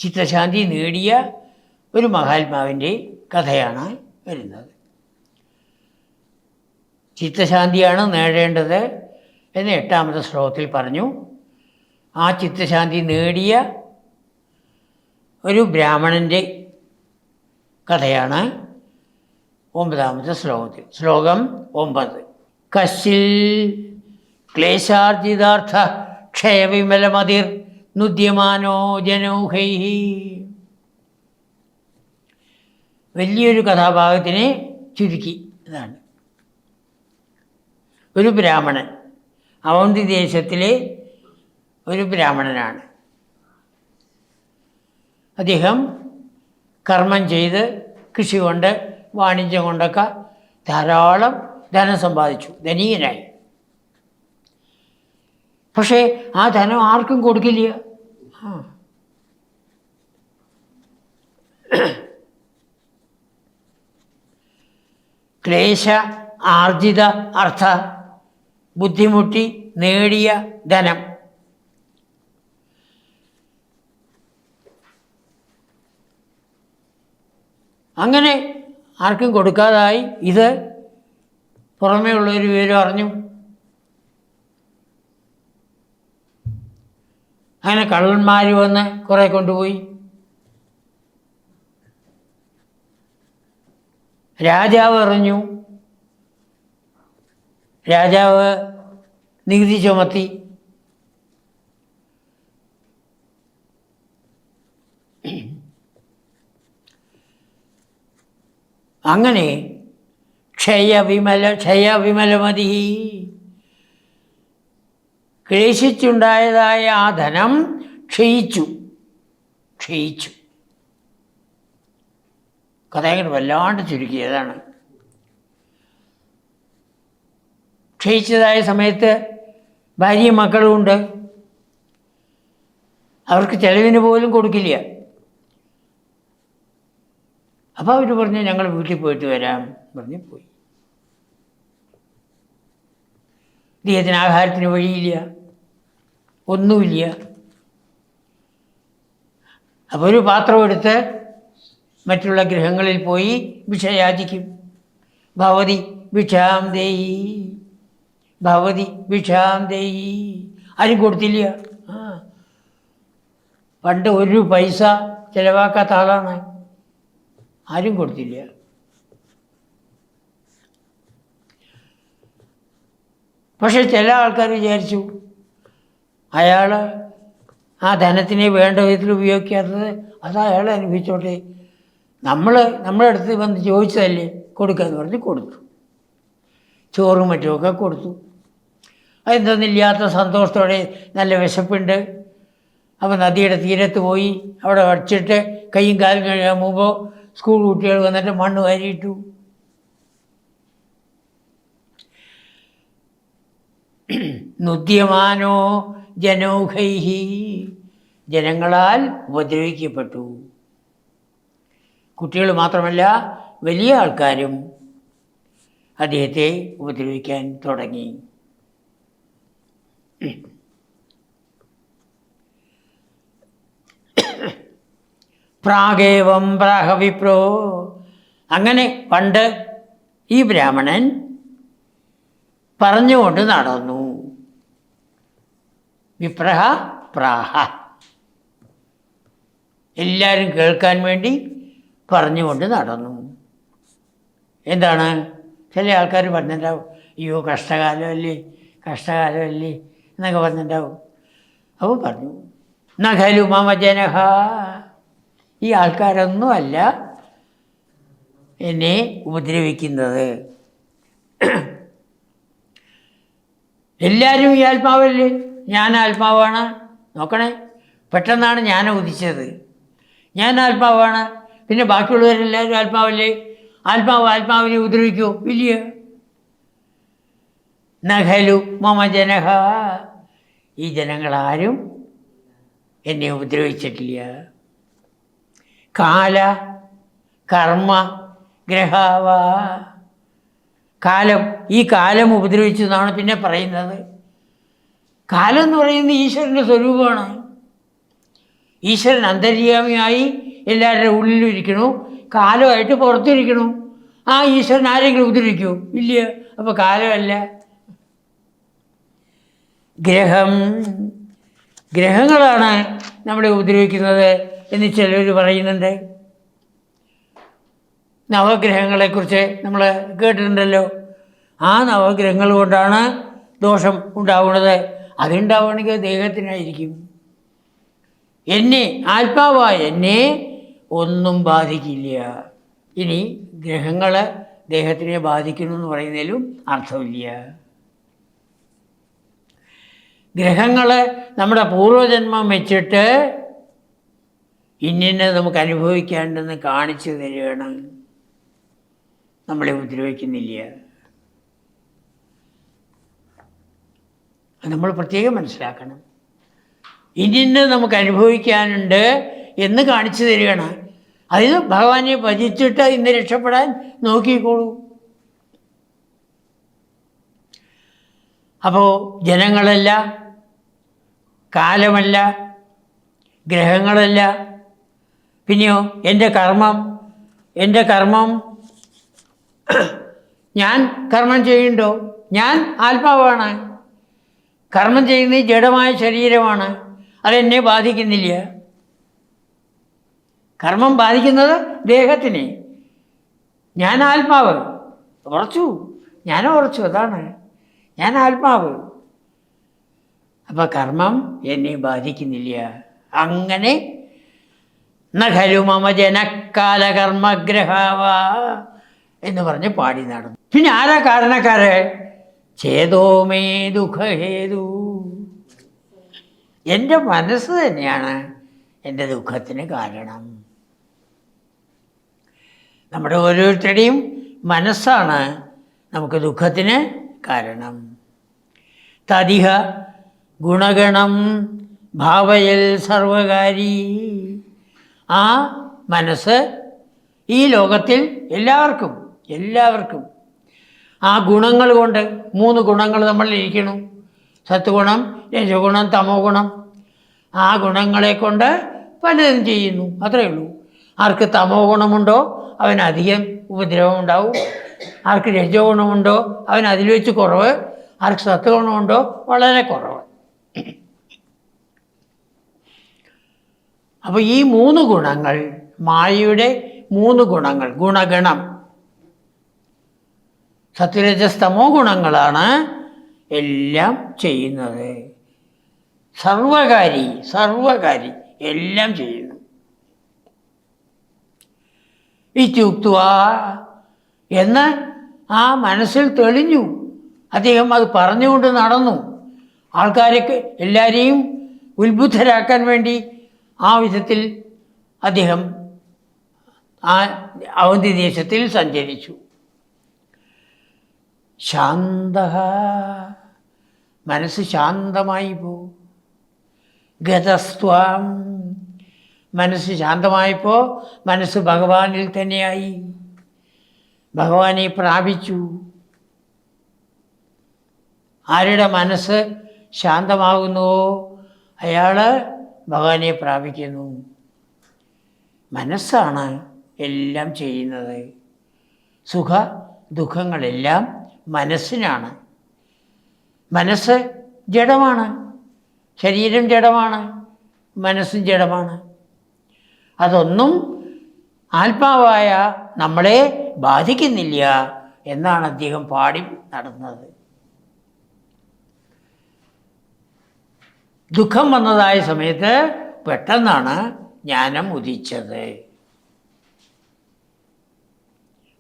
ചിത്തശാന്തി നേടിയ ഒരു മഹാത്മാവിൻ്റെ കഥയാണ് വരുന്നത്. ചിത്തശാന്തിയാണ് നേടേണ്ടത് എന്ന് 8ാമത്തെ ശ്ലോകത്തിൽ പറഞ്ഞു. ആ ചിത്തശാന്തി നേടിയ ഒരു ബ്രാഹ്മണൻ്റെ കഥയാണ് 9ാമത്തെ ശ്ലോകത്തിൽ. ശ്ലോകം 9. കശ്ചിൽ ക്ലേശാർജിതാർത്ഥ ക്ഷയവിമലമതിർ നുദ്യമാനോ ജനൗഹൈ. വലിയൊരു കഥാഭാഗത്തിനെ ചുരുക്കി. ഇതാണ് ഒരു ബ്രാഹ്മണൻ, അവന്തി ദേശത്തിലെ ഒരു ബ്രാഹ്മണനാണ്. അദ്ദേഹം കർമ്മം ചെയ്ത് കൃഷി കൊണ്ട് വാണിജ്യം കൊണ്ടൊക്കെ ധാരാളം ധനം സമ്പാദിച്ചു, ധനികനായി. പക്ഷേ ആ ധനം ആർക്കും കൊടുക്കില്ല. ക്ലേശ ആർജിത അർത്ഥ, ബുദ്ധിമുട്ടി നേടിയ ധനം. അങ്ങനെ ആർക്കും കൊടുക്കാതായി. ഇത് പുറമേ ഉള്ളൊരു വിവരം അറിഞ്ഞു. അങ്ങനെ കള്ളന്മാർ വന്ന് കുറേ കൊണ്ടുപോയി. രാജാവ് അറിഞ്ഞു. രാജാവ് നികുതി ചുമത്തി. അങ്ങനെ ക്ഷയവിമലമതി, ക്ലേശിച്ചുണ്ടായതായ ആ ധനം ക്ഷയിച്ചു. കഥകൾ വല്ലാണ്ട് ചുരുക്കിയതാണ്. ക്ഷയിച്ചതായ സമയത്ത് ഭാര്യയും മക്കളും ഉണ്ട്. അവർക്ക് ചെലവിന് പോലും കൊടുക്കില്ല. അപ്പോൾ അവർ പറഞ്ഞു ഞങ്ങൾ വീട്ടിൽ പോയിട്ട് വരാം പറഞ്ഞ് പോയി. ഇദ്ദേഹത്തിന് ആഹാരത്തിന് വഴിയില്ല, ഒന്നുമില്ല. അപ്പോൾ ഒരു പാത്രം എടുത്ത് മറ്റുള്ള ഗൃഹങ്ങളിൽ പോയി ഭിക്ഷ യാചിക്കും. ഭവതി ഭിക്ഷാം ദേഹി, ഭവതി ഭിക്ഷാം ദേഹി. ആരും കൊടുത്തില്ല. പണ്ട് 1 പൈസ ചിലവാക്കാത്ത ആളാണ്. ആരും കൊടുത്തില്ല. പക്ഷെ ചില ആൾക്കാർ വിചാരിച്ചു അയാൾ ആ ധനത്തിനെ വേണ്ട വിധത്തിൽ ഉപയോഗിക്കാത്തത് അത് അയാൾ അനുഭവിച്ചോട്ടെ, നമ്മുടെ അടുത്ത് വന്ന് ചോദിച്ചതല്ലേ കൊടുക്കാമെന്ന് പറഞ്ഞ് കൊടുത്തു. ചോറും മറ്റുമൊക്കെ കൊടുത്തു. അതെന്തൊന്നില്ലാത്ത സന്തോഷത്തോടെ നല്ല വിശപ്പുണ്ട്. അപ്പോൾ നദിയുടെ തീരത്ത് പോയി അവിടെ വച്ചിട്ട് കൈയും കാലും കഴുകാൻ പോകുമ്പോൾ സ്കൂൾ കുട്ടികൾ വന്നിട്ട് മണ്ണ് വാരിയിട്ടു. നുദ്യമാനോ ജനൗഹൈഹി, ജനങ്ങളാൽ ഉപദ്രവിക്കപ്പെട്ടു. കുട്ടികൾ മാത്രമല്ല വലിയ ആൾക്കാരും അദ്ദേഹത്തെ ഉപദ്രവിക്കാൻ തുടങ്ങി. പ്രാഗേവം പ്രാഹവിപ്രോ, അങ്ങനെ പണ്ട് ഈ ബ്രാഹ്മണൻ പറഞ്ഞുകൊണ്ട് നടന്നു. വിപ്രഹ പ്രാഹ, എല്ലാവരും കേൾക്കാൻ വേണ്ടി പറഞ്ഞുകൊണ്ട് നടന്നു. എന്താണ്? ചില ആൾക്കാർ പറഞ്ഞിട്ടുണ്ടാവും, അയ്യോ കഷ്ടകാലമല്ലേ എന്നൊക്കെ പറഞ്ഞിട്ടുണ്ടാവും. അപ്പോൾ പറഞ്ഞു നഖലു മമ ജനഹ, ഈ ആൾക്കാരൊന്നുമല്ല എന്നെ ഉപദ്രവിക്കുന്നത്. എല്ലാവരും ഈ ആത്മാവല്ലേ, ഞാൻ ആത്മാവാണ്. നോക്കണേ, പെട്ടെന്നാണ് ഞാൻ ഉദിച്ചത്. ഞാൻ ആത്മാവാണ്. പിന്നെ ബാക്കിയുള്ളവരെല്ലാവരും ആത്മാവല്ലേ. ആത്മാവിനെ ഉപദ്രവിക്കുമോ? ഇല്ല. നഖലു മമ ജനഹ, ഈ ജനങ്ങളാരും എന്നെ ഉപദ്രവിച്ചിട്ടില്ല. കാല കർമ്മ ഗ്രഹാവ, കാലം, ഈ കാലം ഉപദ്രവിച്ചു എന്നാണ് പിന്നെ പറയുന്നത്. കാലം എന്ന് പറയുന്നത് ഈശ്വരൻ്റെ സ്വരൂപമാണ്. ഈശ്വരൻ അന്തര്യാമിയായി എല്ലാവരുടെ ഉള്ളിലും ഇരിക്കണു, കാലമായിട്ട് പുറത്തിരിക്കണു. ആ ഈശ്വരൻ ആരെങ്കിലും ഉപദ്രവിക്കൂ? ഇല്ല. അപ്പോൾ കാലമല്ല. ഗ്രഹങ്ങളാണ് നമ്മളെ ഉപദ്രവിക്കുന്നത് എന്ന് ചിലർ പറയുന്നുണ്ട്. നവഗ്രഹങ്ങളെക്കുറിച്ച് നമ്മൾ കേട്ടിട്ടുണ്ടല്ലോ. ആ നവഗ്രഹങ്ങൾ കൊണ്ടാണ് ദോഷം ഉണ്ടാവുന്നത്. അതുണ്ടാവുകയാണെങ്കിൽ ദേഹത്തിനായിരിക്കും. എന്നെ, ആത്മാവായ എന്നെ ഒന്നും ബാധിക്കില്ല. ഇനി ഗ്രഹങ്ങൾ ദേഹത്തിനെ ബാധിക്കുന്നു എന്ന് പറയുന്നതിലും അർത്ഥമില്ല. ഗ്രഹങ്ങൾ നമ്മുടെ പൂർവജന്മം വെച്ചിട്ട് ഇന്നിനെ നമുക്ക് അനുഭവിക്കാണ്ടെന്ന് കാണിച്ചു തരികയാണ്. നമ്മളെ ഉപദ്രവിക്കുന്നില്ല. അത് നമ്മൾ പ്രത്യേകം മനസ്സിലാക്കണം. ഇന്നിനെ നമുക്ക് അനുഭവിക്കാനുണ്ട് എന്ന് കാണിച്ചു തരികയാണ്. അതിന് ഭഗവാനെ ഭജിച്ചിട്ട് ഇന്ന് രക്ഷപ്പെടാൻ നോക്കിക്കോളൂ. അപ്പോൾ ജനങ്ങളല്ല, കാലമല്ല, ഗ്രഹങ്ങളല്ല, പിന്നെയോ എൻ്റെ കർമ്മം ഞാൻ കർമ്മം ചെയ്യുന്നുണ്ടോ? ഞാൻ ആത്മാവാണ്. കർമ്മം ചെയ്യുന്നത് ജഡമായ ശരീരമാണ്. അതെന്നെ ബാധിക്കുന്നില്ല. കർമ്മം ബാധിക്കുന്നത് ദേഹത്തിനെ. ഞാൻ ആത്മാവ് ഉറച്ചു, അതാണ് ഞാൻ ആത്മാവ്. അപ്പം കർമ്മം എന്നെ ബാധിക്കുന്നില്ല. അങ്ങനെ നഖലു മമ ജനക്കാലകർമ്മഗ്രഹാവ എന്ന് പറഞ്ഞ് പാടി നടന്നു. പിന്നെ ആരാ കാരണക്കാര്? ചേതോമേ ദുഃഖഹേതു. എൻ്റെ മനസ്സ് തന്നെയാണ് എൻ്റെ ദുഃഖത്തിന് കാരണം. നമ്മുടെ ഓരോരുത്തരുടെയും മനസ്സാണ് നമുക്ക് ദുഃഖത്തിന് കാരണം. തദിഹ ഗുണഗണം ഭാവയൽ സർവകാരി. ആ മനസ്സ് ഈ ലോകത്തിൽ എല്ലാവർക്കും ആ ഗുണങ്ങൾ കൊണ്ട്, 3 ഗുണങ്ങൾ നമ്മളിൽ ഇരിക്കണം. സത്വഗുണം, രജഗുണം, തമോ ഗുണം. ആ ഗുണങ്ങളെ കൊണ്ട് പലതും ചെയ്യുന്നു, അത്രയേ ഉള്ളൂ. ആർക്ക് തമോ ഗുണമുണ്ടോ അവനധികം ഉപദ്രവം ഉണ്ടാവും. ആർക്ക് രജോ ഗുണമുണ്ടോ അവൻ അതിൽ വെച്ച് കുറവ്. ആർക്ക് സത്വഗുണമുണ്ടോ വളരെ കുറവ്. അപ്പോൾ ഈ 3 ഗുണങ്ങൾ, മായയുടെ 3 ഗുണങ്ങൾ, ഗുണഗണം, സത്വരജസ്തമോ ഗുണങ്ങളാണ് എല്ലാം ചെയ്യുന്നത്. സർവകാരി എല്ലാം ചെയ്യുന്നു. ഇത്യുക്ത്വ എന്ന് ആ മനസ്സിൽ തെളിഞ്ഞു. അദ്ദേഹം അത് പറഞ്ഞുകൊണ്ട് നടന്നു. ആൾക്കാരൊക്കെ എല്ലാവരെയും ഉത്ബുദ്ധരാക്കാൻ വേണ്ടി ആ വിധത്തിൽ അദ്ദേഹം ആ അവന്തി ദേശത്തിൽ സഞ്ചരിച്ചു. ശാന്ത, മനസ്സ് ശാന്തമായി പോകും. ഗതസ്ത്വം, മനസ്സ് ശാന്തമായപ്പോൾ മനസ്സ് ഭഗവാനിൽ തന്നെയായി, ഭഗവാനെ പ്രാപിച്ചു. ആരുടെ മനസ്സ് ശാന്തമാകുന്നുവോ അയാൾ ഭഗവാനെ പ്രാപിക്കുന്നു. മനസ്സാണ് എല്ലാം ചെയ്യുന്നത്. സുഖ ദുഃഖങ്ങളെല്ലാം മനസ്സിനാണ്. മനസ്സ് ജഡമാണ്, ശരീരം ജഡമാണ്, മനസ്സും ജഡമാണ്. അതൊന്നും ആത്മാവായ നമ്മളെ ബാധിക്കുന്നില്ല എന്നാണ് അദ്ദേഹം പാടി നടന്നത്. ദുഃഖം വന്നതായ സമയത്ത് പെട്ടെന്നാണ് ജ്ഞാനം ഉദിച്ചത്.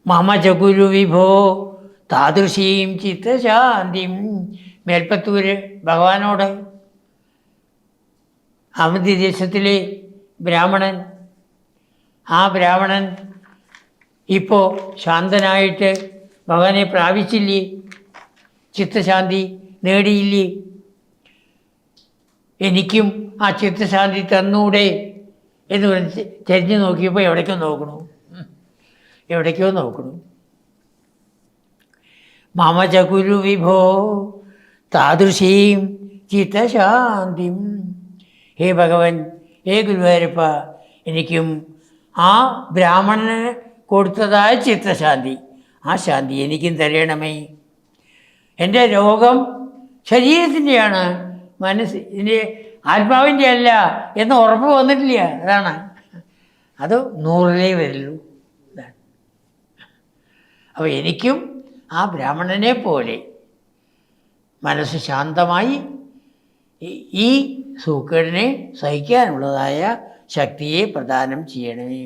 മമ ച ഗുരു വിഭോ താദൃശീം ചിത്തശാന്തിം. മേൽപ്പത്തൂര് ഭഗവാനോട് അവധി ദേശത്തിലെ ബ്രാഹ്മണൻ, ആ ബ്രാഹ്മണൻ ഇപ്പോൾ ശാന്തനായിട്ട് ഭഗവാനെ പ്രാപിച്ചില്ലേ, ചിത്തശാന്തി നേടിയില്ലേ, എനിക്കും ആ ചിത്തശാന്തി തന്നൂടെ എന്ന് പറഞ്ഞ് തിരിഞ്ഞു നോക്കിയപ്പോൾ എവിടേക്കോ നോക്കണു. മമ ച ഗുരു വിഭോ താദൃശീം ചിത്തശാന്തിം. ഹേ ഭഗവൻ, ഗുരുവായൂരപ്പ, എനിക്കും ആ ബ്രാഹ്മണന് കൊടുത്തതായ ചിത്തശാന്തി, ആ ശാന്തി എനിക്കും തരണമേ. എൻ്റെ രോഗം ശരീരത്തിൻ്റെയാണ്, ഇതിൻ്റെ ആത്മാവിൻ്റെ അല്ല എന്ന് ഉറപ്പ് വന്നിട്ടില്ല. അതാണ്, അത് 100 വരുള്ളൂ. ഇതാണ്. അപ്പോൾ എനിക്കും ആ ബ്രാഹ്മണനെ പോലെ മനസ്സ് ശാന്തമായി ഈ സൂക്കേടിനെ സഹിക്കാനുള്ളതായ ശക്തിയെ പ്രദാനം ചെയ്യണമേ.